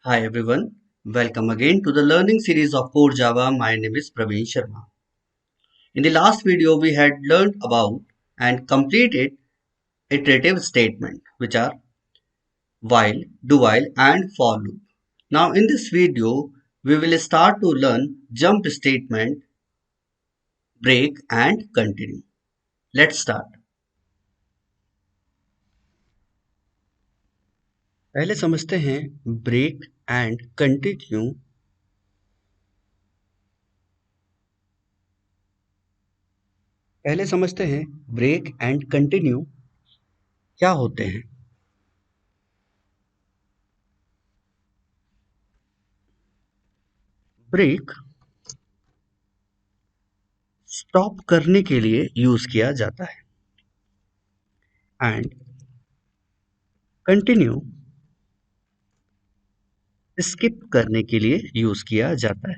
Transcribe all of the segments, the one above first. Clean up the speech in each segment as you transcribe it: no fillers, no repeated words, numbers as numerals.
Hi everyone, welcome again to the learning series of Core Java. My name is Praveen Sharma. In the last video, we had learned about and completed iterative statement, which are while, do while, and for loop. Now, in this video, we will start to learn jump statement, break, and continue. Let's start. पहले समझते हैं break and continue. पहले समझते हैं break and continue क्या होते हैं। Break stop करने के लिए यूज किया जाता है एंड कंटिन्यू स्किप करने के लिए यूज किया जाता है।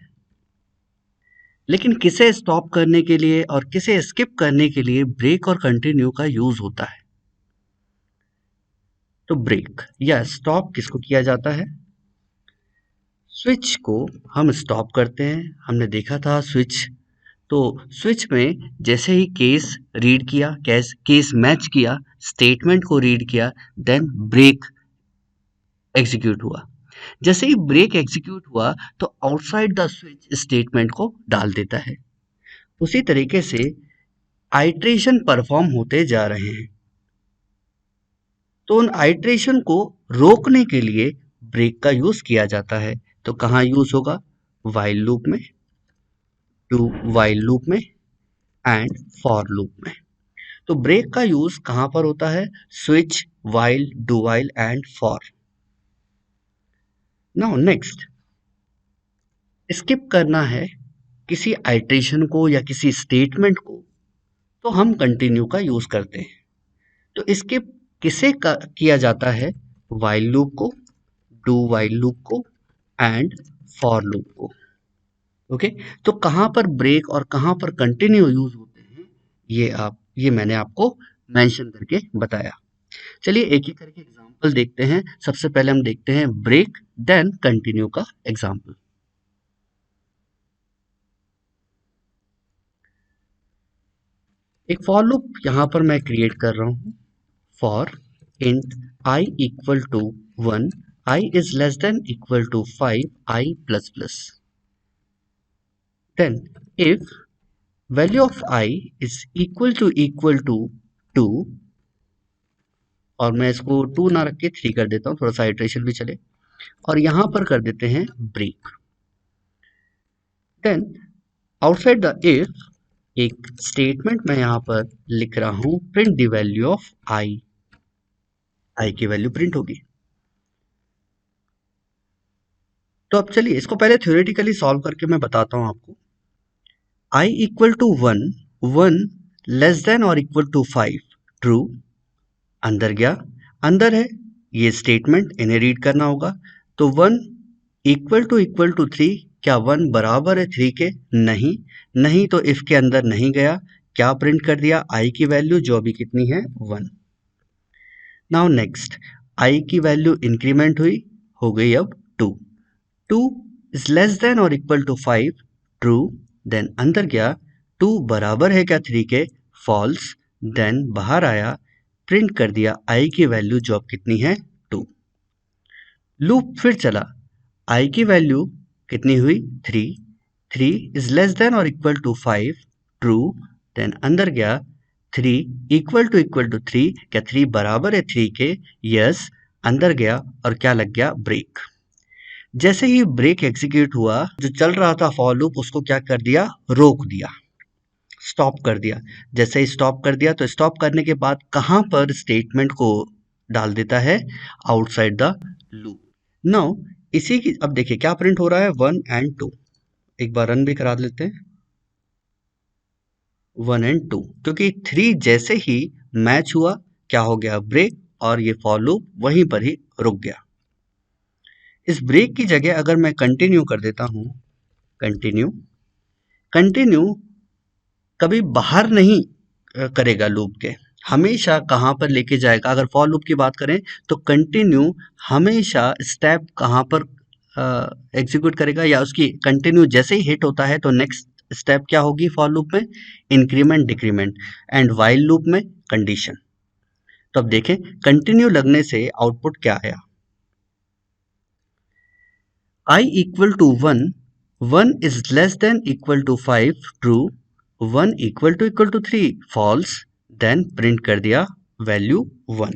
लेकिन किसे स्टॉप करने के लिए और किसे स्किप करने के लिए ब्रेक और कंटिन्यू का यूज होता है? तो ब्रेक या स्टॉप किसको किया जाता है? स्विच को हम स्टॉप करते हैं। हमने देखा था स्विच, तो स्विच में जैसे ही केस रीड किया, केस मैच किया, स्टेटमेंट को रीड किया, देन ब्रेक एग्जीक्यूट हुआ। जैसे ही ब्रेक एग्जीक्यूट हुआ तो आउटसाइड द स्विच स्टेटमेंट को डाल देता है। उसी तरीके से आइट्रेशन परफॉर्म होते जा रहे हैं, तो उन आइट्रेशन को रोकने के लिए ब्रेक का यूज किया जाता है। तो कहाँ यूज होगा? व्हाइल लूप में, डू व्हाइल लूप में एंड फॉर लूप में। तो ब्रेक का यूज कहाँ पर होता है? Switch, while, do while and for. Now next, skip करना है किसी आइट्रेशन को या किसी स्टेटमेंट को, तो हम कंटिन्यू का यूज करते हैं। तो स्किप किसे किया जाता है? व्हाइल लूप को, डू व्हाइल लूप को एंड फॉर लूप को। ओके, तो कहां पर ब्रेक और कहां पर कंटिन्यू यूज होते हैं, ये मैंने आपको मेंशन करके बताया। चलिए एक एक करके एग्जांपल देखते हैं। सबसे पहले हम देखते हैं ब्रेक देन कंटिन्यू का एग्जांपल। एक फॉर लूप यहां पर मैं क्रिएट कर रहा हूं। For int I equal to 1, I is less than equal to 5, I plus plus. Then if value of I is equal to 2, और मैं इसको 2 ना रख के 3 कर देता हूँ, थोड़ा सा आइट्रेशन भी चले, और यहां पर कर देते हैं break. Then outside the if एक स्टेटमेंट मैं यहां पर लिख रहा हूं, print the value of i की वैल्यू प्रिंट होगी। तो अब चलिए इसको पहले थ्योरेटिकली सॉल्व करके मैं बताता हूं आपको। I equal to 1 less than और इक्वल टू 5 ट्रू। अंदर गया, अंदर है ये स्टेटमेंट, इन्हें रीड करना होगा। तो 1 इक्वल टू 3, क्या 1 बराबर है 3 के? नहीं, तो इफ के अंदर नहीं गया। क्या प्रिंट कर दिया? I की वैल्यू जो अभी कितनी है? 1। नाउ नेक्स्ट, I की वैल्यू इंक्रीमेंट हुई, हो गई अब 2 इज लेस देन और इक्वल टू 5 ट्रू। देन अंदर गया, 2 बराबर है क्या 3 के? फॉल्स। देन बाहर आया, प्रिंट कर दिया I की वैल्यू जो अब कितनी है? 2। लूप फिर चला, I की वैल्यू कितनी हुई? 3 इज लेस देन और इक्वल टू 5 ट्रू। देन अंदर गया, 3 इक्वल टू 3, क्या 3 बराबर है 3 के? यस। अंदर गया और क्या लग गया? ब्रेक। जैसे ही ब्रेक एग्जीक्यूट हुआ, जो चल रहा था फॉर लूप उसको क्या कर दिया? रोक दिया, स्टॉप कर दिया। जैसे ही स्टॉप कर दिया, तो स्टॉप करने के बाद कहां पर स्टेटमेंट को डाल देता है? Outside the loop. नाउ इसी की अब देखिए क्या प्रिंट हो रहा है? 1 एंड 2। एक बार रन भी करा लेते हैं। 1 एंड 2, क्योंकि 3 जैसे ही मैच हुआ क्या हो गया? ब्रेक, और ये फॉर लूप वहीं पर ही रुक गया। इस ब्रेक की जगह अगर मैं कंटिन्यू कर देता हूं, कंटिन्यू कभी बाहर नहीं करेगा लूप के, हमेशा कहां पर लेके जाएगा? अगर फॉर लूप की बात करें तो कंटिन्यू हमेशा स्टेप कहां पर एग्जीक्यूट करेगा या उसकी कंटिन्यू जैसे ही हिट होता है तो नेक्स्ट स्टेप क्या होगी फॉर लूप में, increment decrement, and while loop में कंडीशन। तो अब देखें कंटिन्यू लगने से आउटपुट क्या आया, I equal to 1, 1 is less than equal to 5 true, 1 equal to 3 false, then print कर दिया वैल्यू 1।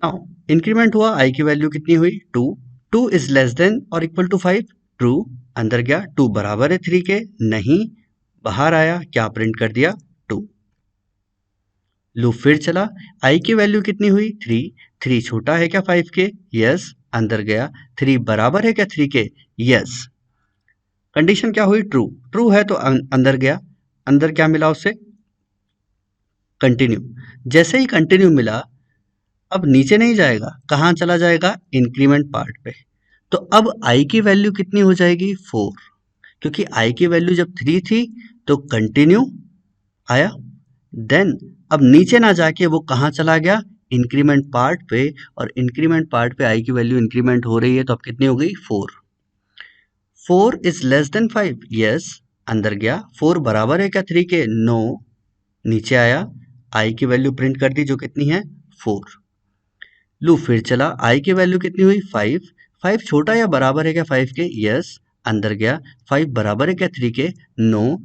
नाउ इंक्रीमेंट हुआ, i की वैल्यू कितनी हुई 2, 2 is less than or equal to 5 true, अंदर गया 2 बराबर है 3 के, नहीं, बाहर आया, क्या प्रिंट कर दिया 2। लूप फिर चला, i की वैल्यू कितनी हुई 3, 3 छोटा है क्या 5 के, यस, अंदर गया 3 बराबर है क्या 3 के, यस, कंडीशन क्या हुई ट्रू, ट्रू है तो अंदर गया, अंदर क्या मिला उससे कंटिन्यू, जैसे ही कंटिन्यू मिला अब नीचे नहीं जाएगा, कहाँ चला जाएगा इंक्रीमेंट पार्ट पे। तो अब i की वैल्यू कितनी हो जाएगी 4, क्योंकि i की वैल्यू जब 3 थी तो कंटिन्यू आया, देन अब नीचे ना जाके वो कहाँ चला गया इंक्रीमेंट पार्ट पे, और इंक्रीमेंट पार्ट पे i की वैल्यू इंक्रीमेंट हो रही है तो अब कितनी हो गई 4। 4 इज लेस देन 5, यस, अंदर गया, 4 बराबर है क्या 3 के, नो, नीचे आया, i की वैल्यू प्रिंट कर दी जो कितनी है 4। लूप फिर चला, i की वैल्यू कितनी हुई 5, 5 छोटा या बराबर है क्या 5 के, यस, अंदर गया, 5 बराबर है क्या 3 के, नो,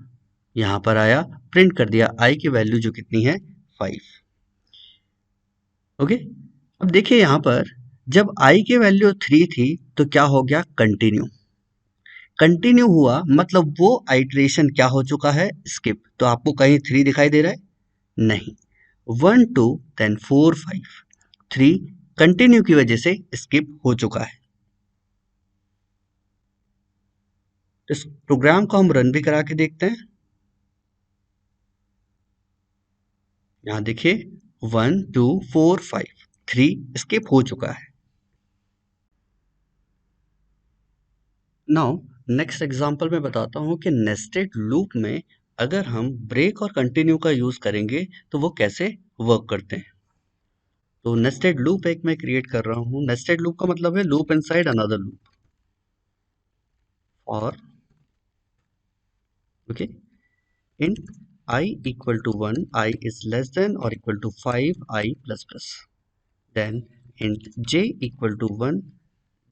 यहाँ पर आया, प्रिंट कर दिया i की वैल्यू जो कितनी है 5। ओके, अब देखिए यहाँ पर जब i की वैल्यू 3 थी तो क्या हो गया कंटिन्यू, कंटिन्यू हुआ मतलब वो आइट्रेशन क्या हो चुका है स्किप, तो आपको कहीं 3 दिखाई दे रहा है नहीं, 1 2 देन 4 5, 3 कंटिन्यू की वजह से स्किप हो चुका है। तो इस प्रोग्राम को हम रन भी करा के देखते हैं। यहां देखिए 1 2 4 5, 3 स्किप हो चुका है। नाउ नेक्स्ट एग्जांपल में बताता हूं कि नेस्टेड लूप में अगर हम ब्रेक और कंटिन्यू का यूज करेंगे तो वो कैसे वर्क करते हैं। तो नेस्टेड लूप एक मैं क्रिएट कर रहा हूं, नेस्टेड लूप का मतलब है लूप इनसाइड अनदर लूप, और okay int I equal to 1, I is less than or equal to 5, I plus plus, then int j equal to 1,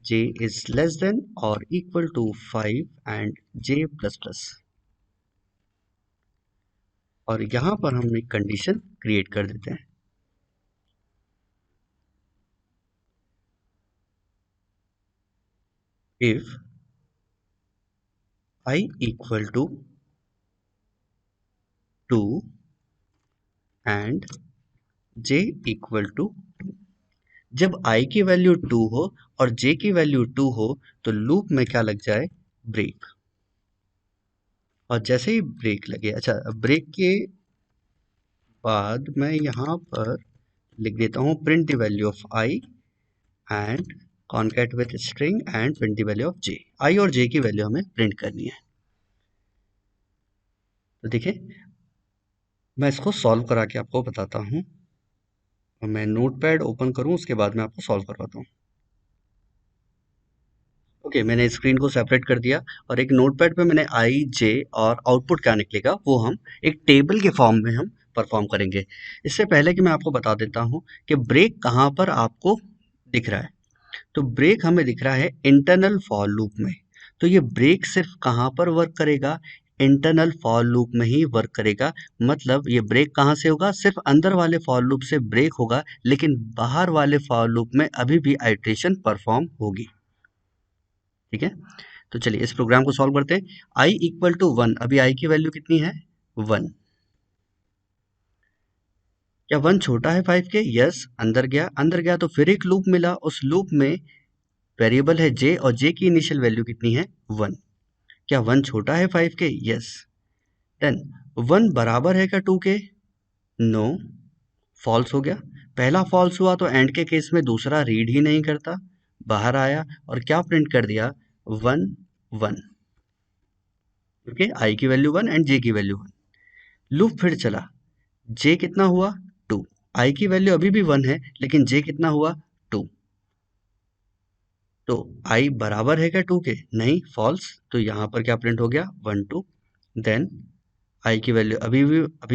j is less than or equal to 5 and j plus plus, और यहाँ पर हम एक condition create कर देते हैं, if I equal to 2 and j equal to 2, जब i की वैल्यू 2 हो और j की वैल्यू 2 हो तो लूप में क्या लग जाए ब्रेक, और जैसे ही ब्रेक लगे, अच्छा ब्रेक के बाद मैं यहाँ पर लिख देता हूँ print the value of i and concat with string and print the value of j, i और j की वैल्यू हमें प्रिंट करनी है। तो देखिए मैं इसको सॉल्व करा के आपको बताता हूँ, और मैं नोटपैड ओपन करूँ उसके बाद मैं आपको सॉल्व करवाता हूँ। ओके मैंने स्क्रीन को सेपरेट कर दिया और एक नोटपैड पे मैंने आई जे और आउटपुट क्या निकलेगा वो हम एक टेबल के फॉर्म में हम परफॉर्म करेंगे। इससे पहले कि मैं आपको बता देता हूँ कि ब्रेक कहाँ पर आपको दिख रहा है, तो ब्रेक हमें दिख रहा है इंटरनल फॉर लूप में। तो ये ब्रेक सिर्फ कहाँ पर वर्क करेगा, इंटरनल फॉर लूप में ही वर्क करेगा, मतलब ये ब्रेक कहाँ से होगा, सिर्फ अंदर वाले फॉर लूप से ब्रेक होगा, लेकिन बाहर वाले फॉर लूप में अभी भी आइट्रेशन परफॉर्म होगी। ठीक है, तो चलिए इस प्रोग्राम को सॉल्व करते हैं। i इक्वल टू 1, अभी i की वैल्यू कितनी है 1, क्या 1 छोटा है 5 के, यस, अंदर गया, अंदर गया तो फिर एक लूप मिला, उस लूप में वेरिएबल है j और j की इनिशियल वैल्यू कितनी है 1, क्या 1 छोटा है 5 के, यस, देन 1 बराबर है क्या 2 के, नो, फॉल्स हो गया, पहला फॉल्स हुआ तो एंड के केस में दूसरा रीड ही नहीं करता, बाहर आया और क्या प्रिंट कर दिया 1 1, ओके i की वैल्यू 1 एंड j की वैल्यू 1। लूप फिर चला, j कितना हुआ 2, i की वैल्यू अभी भी 1 है लेकिन j कितना हुआ 2, तो i बराबर है क्या 2 के? नहीं, फॉल्स। तो यहाँ पर क्या प्रिंट हो गया? 1 2। देन i की वैल्यू अभी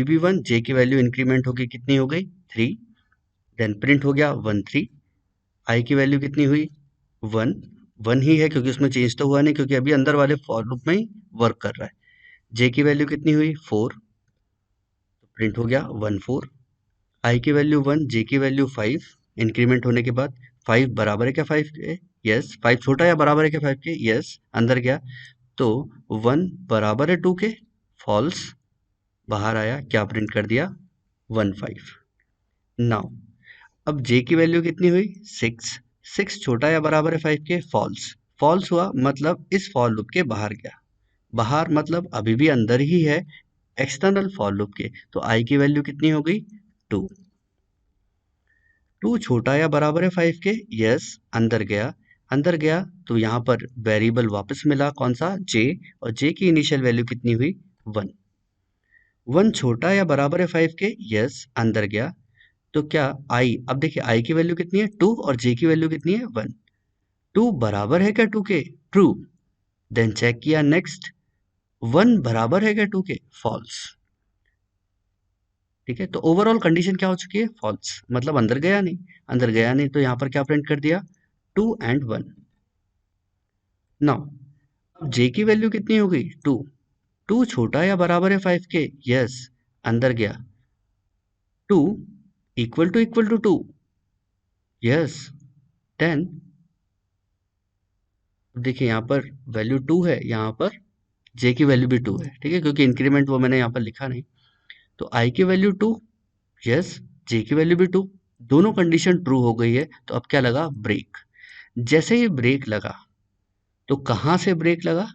भी 1, j की वैल्यू इंक्रीमेंट होगी, कितनी हो गई? 3। देन प्रिंट हो गया 1 3। i की वैल्यू कितनी हुई? 1 1 ही है, क्योंकि उसमें चेंज तो हुआ नहीं, क्योंकि अभी अंदर वाले फॉर लूप में ही वर्क कर रहा है। j की वैल्यू कितनी हुई? 4। तो प्रिंट हो गया 1 4। i की वैल्यू 1, j की वैल्यू 5। इंक्रीमेंट होने के बाद 5 बराबर है क्या 5 के? यस। 5 छोटा या बराबर है क्या 5 के? यस। अंदर गया तो 1 बराबर है 2 के? फॉल्स। बाहर आया, क्या प्रिंट कर दिया? 1 5। नाउ अब j की वैल्यू कितनी हुई? 6। 6 छोटा या बराबर है 5 के? फॉल्स। फॉल्स हुआ मतलब इस फॉर लूप के बाहर गया। बाहर मतलब अभी भी अंदर ही है एक्सटर्नल फॉर लूप के। तो i की वैल्यू कितनी हो गई? 2। 2 छोटा या बराबर है 5 के? यस। अंदर गया। अंदर गया तो यहाँ पर वेरिएबल वापस मिला, कौन सा? j। और j की इनिशियल वैल्यू कितनी हुई? 1। 1 छोटा या बराबर है 5 के? यस। अंदर गया तो क्या i, अब देखिए i की वैल्यू कितनी है? 2 और j की वैल्यू कितनी है? 1। 2 बराबर है क्या 2 के? ट्रू। देन चेक किया नेक्स्ट, 1 बराबर है क्या 2 के? फॉल्स। ठीक है, तो ओवरऑल कंडीशन क्या हो चुकी है? फॉल्स। मतलब अंदर गया नहीं। अंदर गया नहीं तो यहाँ पर क्या प्रिंट कर दिया? 2 एंड 1। नाउ अब j की वैल्यू कितनी हो गई? 2। 2 छोटा या बराबर है 5 के? यस। अंदर गया 2 इक्वल टू 2। यस। देन देखिए यहाँ पर वैल्यू 2 है, यहाँ पर j की वैल्यू भी 2 है। ठीक है, क्योंकि इंक्रीमेंट वो मैंने यहाँ पर लिखा नहीं। तो i की वैल्यू 2, यस। j की वैल्यू भी 2। दोनों कंडीशन ट्रू हो गई है। तो अब क्या लगा? ब्रेक। जैसे ही ब्रेक लगा तो कहाँ से ब्रेक लगा?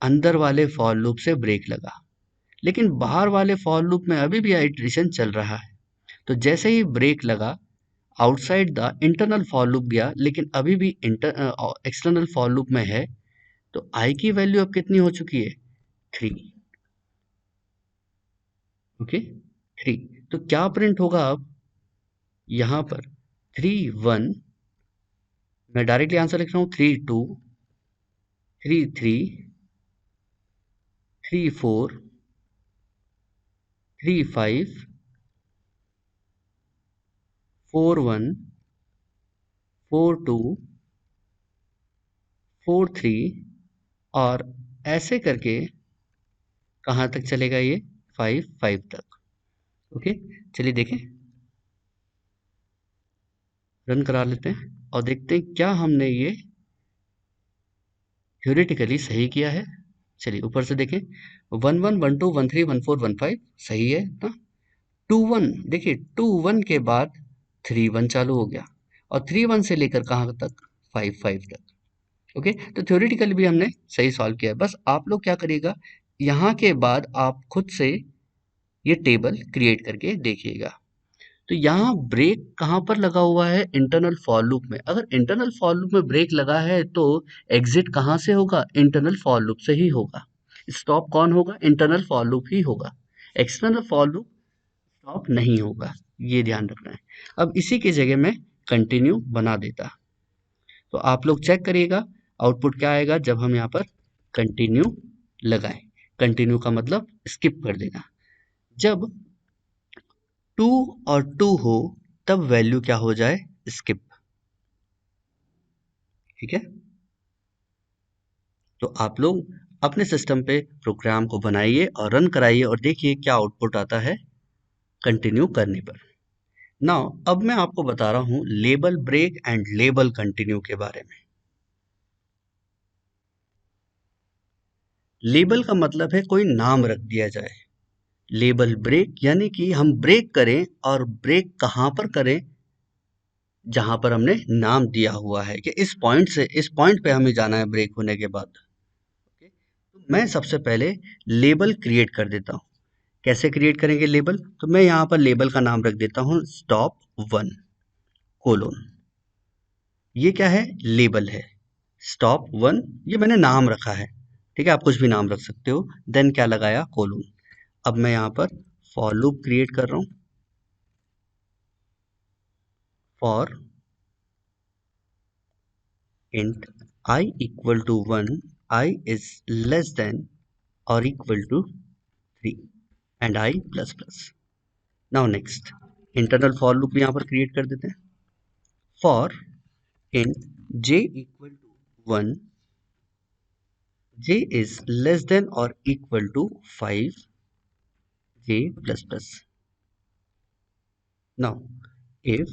अंदर वाले फॉर लूप से ब्रेक लगा। लेकिन बाहर वाले फॉर लूप में अभी भी आइटरेशन चल रहा है। तो जैसे ही ब्रेक लगा, outside the internal for loop गया, लेकिन अभी भी एक्सटर्नल फॉर लूप में है। तो i की वैल्यू अब कितनी हो चुकी है? 3। ओके, 3। तो क्या प्रिंट होगा अब यहाँ पर? 3 1। मैं डायरेक्टली आंसर लिख रहा हूँ। 3 2, 3 3, 3 4, 3 5, 4 1, 4 2, 4 3, और ऐसे करके कहाँ तक चलेगा ये? 5 5 तक। ओके, चलिए देखें, रन करा लेते हैं और देखते हैं क्या हमने ये थ्योरेटिकली सही किया है। चलिए ऊपर से देखें, 1 1 1 2 1 3 1 4 1 5 सही है ना? 2 1, देखिए 2 1 के बाद 3 1 चालू हो गया, और 3 1 से लेकर कहाँ तक? 5 5 तक। ओके, तो थ्योरेटिकली भी हमने सही सॉल्व किया है। बस आप लोग क्या करिएगा, यहाँ के बाद आप खुद से ये टेबल क्रिएट करके देखिएगा। तो यहाँ ब्रेक कहाँ पर लगा हुआ है? इंटरनल फॉर लूप में। अगर इंटरनल फॉर लूप में ब्रेक लगा है तो एग्जिट कहाँ से होगा? इंटरनल फॉर लूप से ही होगा। स्टॉप कौन होगा? इंटरनल फॉर लूप ही होगा। एक्सटर्नल फॉर लूप स्टॉप नहीं होगा, ये ध्यान रखना है। अब इसी की जगह मैं कंटिन्यू बना देता, तो आप लोग चेक करिएगा आउटपुट क्या आएगा जब हम यहाँ पर कंटिन्यू लगाएं। कंटिन्यू का मतलब स्किप कर देना। जब 2 और 2 हो तब वैल्यू क्या हो जाए? स्किप। ठीक है, तो आप लोग अपने सिस्टम पे प्रोग्राम को बनाइए और रन कराइए और देखिए क्या आउटपुट आता है कंटिन्यू करने पर। नाउ अब मैं आपको बता रहा हूं label break and label continue के बारे में। लेबल का मतलब है कोई नाम रख दिया जाए। लेबल ब्रेक यानी कि हम ब्रेक करें, और ब्रेक कहां पर करें? जहां पर हमने नाम दिया हुआ है कि इस पॉइंट से इस पॉइंट पे हमें जाना है ब्रेक होने के बाद। ओके, तो मैं सबसे पहले लेबल क्रिएट कर देता हूँ। कैसे क्रिएट करेंगे लेबल? तो मैं यहाँ पर लेबल का नाम रख देता हूँ stop 1 कोलोन। ये क्या है? लेबल है। stop 1 ये मैंने नाम रखा है। ठीक है, आप कुछ भी नाम रख सकते हो। देन क्या लगाया? कोलोन। अब मैं यहाँ पर फॉर लूप क्रिएट कर रहा हूँ। For int I equal to 1, I is less than or equal to 3 and I plus plus. Now next internal for loop यहाँ पर क्रिएट कर देते हैं. For int j equal to 1, j is less than or equal to 5, j plus plus. Now if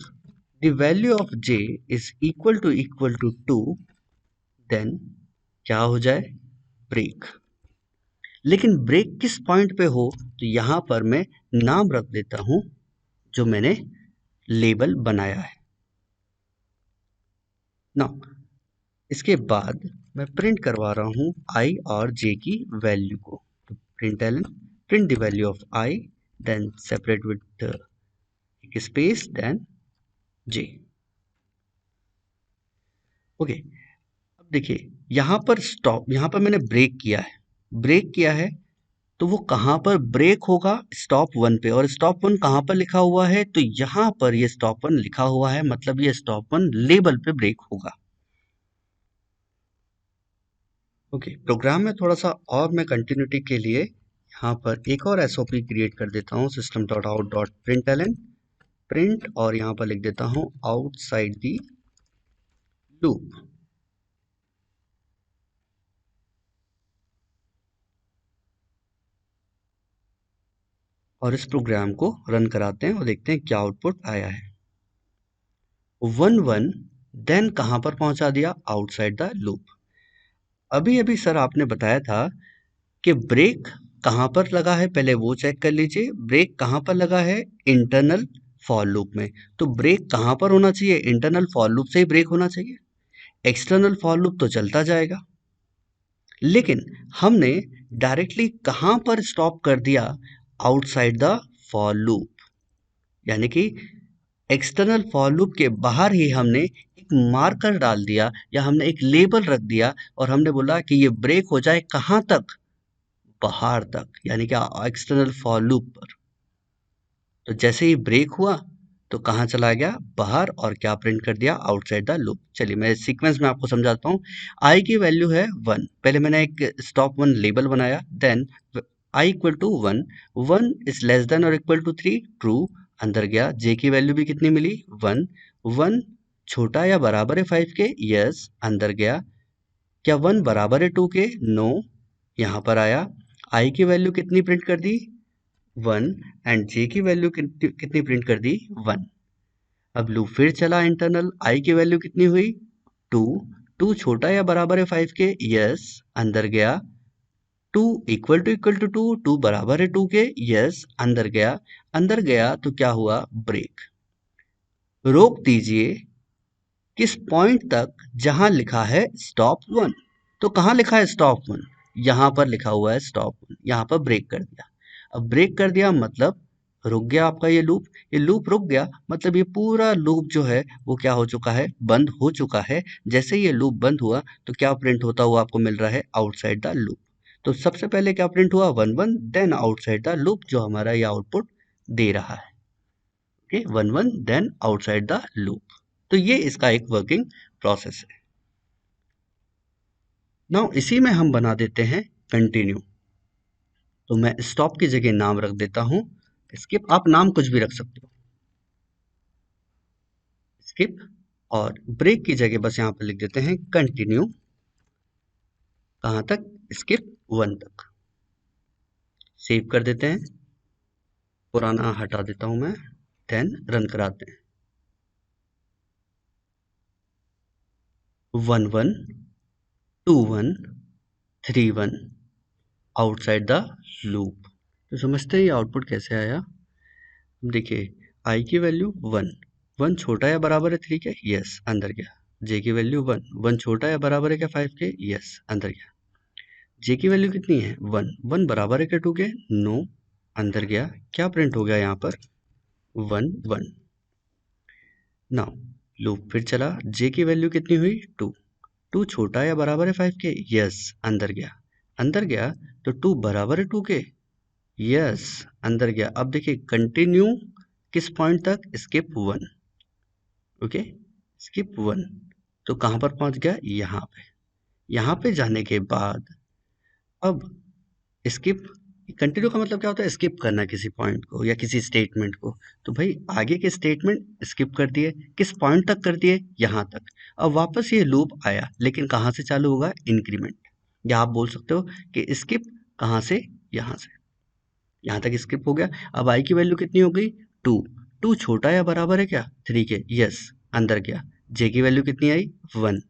the value of j is equal to 2, then क्या हो जाए, break. लेकिन break किस पॉइंट पे हो, तो यहां पर मैं नाम रख देता हूं जो मैंने लेबल बनाया है. ना इसके बाद मैं प्रिंट करवा रहा हूं i और j की वैल्यू को. तो print the value of i, then separate with space, then j. Okay, अब देखिए यहां पर स्टॉप, यहां पर मैंने ब्रेक किया है तो वो कहां पर ब्रेक होगा, स्टॉप 1 पे. और स्टॉप 1 कहां पर लिखा हुआ है, तो यहां पर ये स्टॉप 1 लिखा हुआ है, मतलब ये स्टॉप 1 लेबल पे ब्रेक होगा. ओके, प्रोग्राम में थोड़ा सा और मैं कंटिन्यूटी के लिए यहाँ पर एक और एसओपी क्रिएट कर देता हूँ, system dot out dot println print, और यहाँ पर लिख देता हूँ आउटसाइड दी लूप. और इस प्रोग्राम को रन कराते हैं और देखते हैं क्या आउटपुट आया है. 1 1, देन कहां पर पहुंचा दिया, आउटसाइड द लूप. अभी अभी सर आपने बताया था कि ब्रेक कहां पर लगा है, पहले वो चेक कर लीजिए. ब्रेक कहां पर लगा है, इंटरनल फॉर लूप में. तो ब्रेक कहां पर होना चाहिए, इंटरनल फॉर लूप से ही ब्रेक होना चाहिए. एक्सटर्नल फॉर लूप तो चलता जाएगा. लेकिन हमने डायरेक्टली कहां पर स्टॉप कर दिया, आउटसाइड द फॉर लूप. यानी कि एक्सटर्नल फॉर लूप के बाहर ही हमने एक मार्कर डाल दिया, या हमने एक लेबल रख दिया, और हमने बोला कि ये ब्रेक हो जाए कहां तक, बाहर तक, यानी कि एक्सटर्नल फॉर लूप पर. तो जैसे ही ब्रेक हुआ तो कहाँ चला गया, बाहर, और क्या प्रिंट कर दिया, आउटसाइड द लूप. चलिए मैं सीक्वेंस में आपको समझाता हूँ. आई की वैल्यू है 1, पहले मैंने एक स्टॉप 1 लेबल बनाया. Then i equal to 1, 1 is less than और इक्वल टू 3, ट्रू, अंदर गया. जे की वैल्यू भी कितनी मिली, 1, 1 छोटा या बराबर है 5 के, यस, अंदर गया. क्या 1 बराबर है 2 के, नो, यहाँ पर आया. आई की वैल्यू कितनी प्रिंट कर दी, 1, एंड जे की वैल्यू कितनी प्रिंट कर दी, 1. अब लूप फिर चला इंटरनल. आई की वैल्यू कितनी हुई, 2, 2 छोटा या बराबर है 5 के, यस, अंदर गया. 2 इक्वल टू 2, 2 बराबर है 2 के, यस, अंदर गया. अंदर गया तो क्या हुआ, ब्रेक. रोक दीजिए किस पॉइंट तक, जहां लिखा है स्टॉप 1. तो कहां लिखा है स्टॉप 1, यहां पर लिखा हुआ है स्टॉप 1, यहां पर ब्रेक कर दिया. अब ब्रेक कर दिया मतलब रुक गया आपका ये लूप. ये लूप रुक गया मतलब ये पूरा लूप जो है वो क्या हो चुका है, बंद हो चुका है. जैसे ये लूप बंद हुआ तो क्या प्रिंट होता हुआ आपको मिल रहा है, आउटसाइड द लूप. तो सबसे पहले क्या प्रिंट हुआ, 1 1, देन आउटसाइड द लूप, जो हमारा ये आउटपुट दे रहा है. Okay, 1 1 then outside the loop. तो ये इसका एक वर्किंग प्रोसेस है. नाउ इसी में हम बना देते हैं कंटिन्यू. तो मैं स्टॉप की जगह नाम रख देता हूं स्किप. आप नाम कुछ भी रख सकते हो, स्किप. और ब्रेक की जगह बस यहां पर लिख देते हैं कंटिन्यू. कहां तक, स्किप 1 तक. सेव कर देते हैं, पुराना हटा देता हूं मैं, देन रन कराते हैं. 1 1 2 1 3 1 आउटसाइड द लूप. तो समझते हैं ये आउटपुट कैसे आया. देखिए आई की वैल्यू 1, 1 छोटा या बराबर है 3 के, यस, अंदर गया. जे की वैल्यू 1, 1 छोटा या बराबर है क्या 5 के, यस, अंदर गया. जे की वैल्यू कितनी है, 1, 1 बराबर है क्या 2 के, नो, अंदर गया. क्या प्रिंट हो गया यहाँ पर, 1 1. नाउ लूप फिर चला. जे की वैल्यू कितनी हुई, 2, 2 छोटा या बराबर है 5 के, यस, अंदर गया. अंदर गया तो 2 बराबर है 2 के, यस, अंदर गया. अब देखिए कंटिन्यू किस पॉइंट तक, स्किप 1. Okay, skip 1. तो कहाँ पर पहुंच गया, यहाँ पे जाने के बाद अब स्किप, कंटिन्यू का मतलब क्या होता है, स्किप करना किसी पॉइंट को या किसी स्टेटमेंट को। तो भाई आगे के स्टेटमेंट स्किप कर दिए, किस पॉइंट तक कर दिए, यहाँ तक। अब वापस ये लूप आया, लेकिन कहाँ से चालू होगा, इंक्रीमेंट। या आप बोल सकते हो कि स्किप कहाँ से, यहाँ से, यहाँ तक स्किप हो गया। अब आई की वैल्यू कितनी हो गई, 2। 2 छोटा या बराबर है क्या, 3 के, यस, अंदर गया। जे की वैल्यू कितनी आई, 1।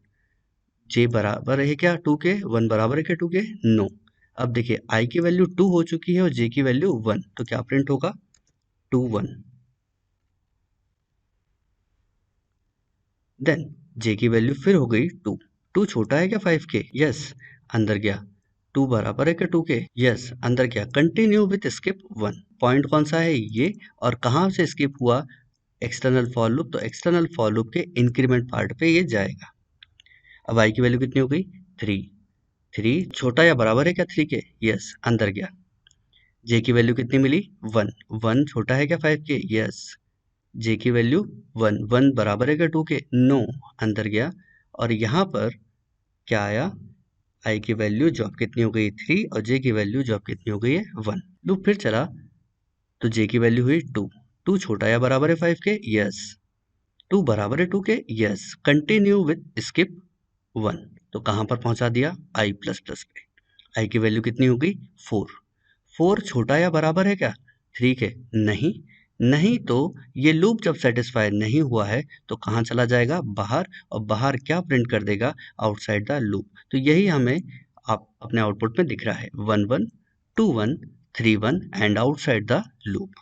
जे बराबर है क्या 2 के, 1 बराबर है क्या 2 के, नो। अब देखिए आई की वैल्यू 2 हो चुकी है और जे की वैल्यू 1, तो क्या प्रिंट होगा, 2 1। देन जे की वैल्यू फिर हो गई 2। 2 छोटा है क्या 5 के, यस, अंदर गया। 2 बराबर है क्या 2 के, यस, अंदर गया। Continue with skip 1। पॉइंट कौन सा है, ये, और कहाँ से स्किप हुआ, एक्सटर्नल फॉर लूप। तो एक्सटर्नल फॉर लूप के इंक्रीमेंट पार्ट पे ये जाएगा। अब आई की वैल्यू कितनी हो गई, 3। 3 छोटा या बराबर है क्या 3 के, यस, अंदर गया। जे की वैल्यू कितनी मिली, 1। 1 छोटा है क्या 5 के, यस। जे की वैल्यू 1। 1 बराबर है क्या 2 के, नो, अंदर गया। और यहाँ पर क्या आया, आई की वैल्यू जो अब कितनी हो गई 3 और जे की वैल्यू जो अब कितनी हो गई है 1। लूप फिर चला तो जे की वैल्यू हुई 2। 2 छोटा या बराबर है 5 के, यस। 2 बराबर है 2 के, यस। Continue with skip 1। तो कहाँ पर पहुंचा दिया, आई प्लस प्लस पे। आई की वैल्यू कितनी हो गई, 4। 4 छोटा या बराबर है क्या 3 के, नहीं। नहीं तो ये लूप जब सेटिस्फाई नहीं हुआ है तो कहाँ चला जाएगा, बाहर। और बाहर क्या प्रिंट कर देगा, आउटसाइड द लूप। तो यही हमें आप अपने आउटपुट में दिख रहा है, 1 1 2 1 3 1 एंड आउटसाइड द लूप।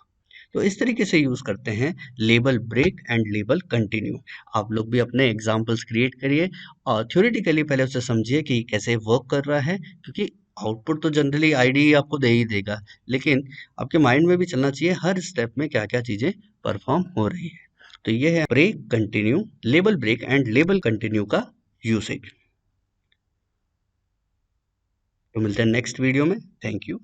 तो इस तरीके से यूज करते हैं label break and label continue. आप लोग भी अपने एग्जाम्पल्स क्रिएट करिए और थ्योरेटिकली पहले उसे समझिए कि कैसे वर्क कर रहा है, क्योंकि आउटपुट तो जनरली आईडी आपको दे ही देगा, लेकिन आपके माइंड में भी चलना चाहिए हर स्टेप में क्या क्या चीजें परफॉर्म हो रही है। तो ये है break continue, label break and label continue का यूसेज। तो मिलते हैं नेक्स्ट वीडियो में, थैंक यू।